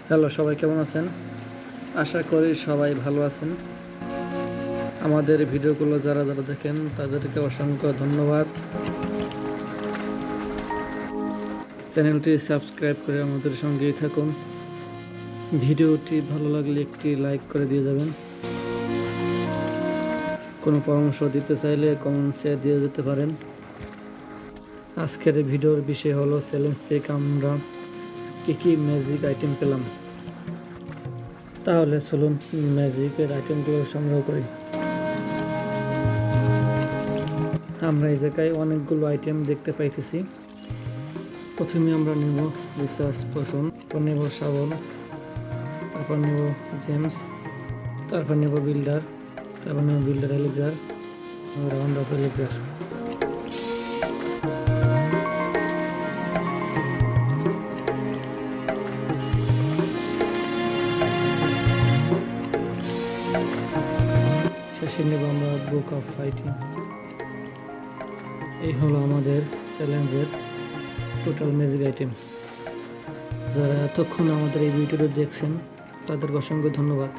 Hello, সবাই কেমন আছেন? আশা করি সবাই ভালো আছেন। আমাদের ভিডিওগুলো যারা দেখেন তাদেরকে অসংখ্য ধন্যবাদ। চ্যানেলটি সাবস্ক্রাইব করে আমাদের সঙ্গেই থাকুন। ভিডিওটি ভালো লাগলে একটি লাইক করে দিয়ে যাবেন। কোনো পরামর্শ দিতে চাইলে কমেন্টসে দিয়ে যেতে পারেন। আজকের ভিডিওর বিষয় হলো চ্যালেঞ্জ থেকে আমরা কী ম্যাজিক আইটেম পেলাম। তাহলে চলুন ম্যাজিকের আইটেমগুলো সংগ্রহ করি। আমরা এই জায়গায় অনেকগুলো আইটেম দেখতে পাইতেছি। প্রথমে আমরা নেব রিসার্চ পোশন, তারপর নেব শাবল, তারপর নেব জেমস, তারপর নেব বিল্ডার, তারপর নেব builder elixir, round of elixir. শেষে নেব আমরা বুক অফ ফাইটিং। এই হলো আমাদের চ্যালেঞ্জের টোটাল ম্যাজিক আইটেম। যারা এতক্ষণ আমাদের এই ভিডিওটি দেখছেন তাদেরকে অসংখ্য ধন্যবাদ।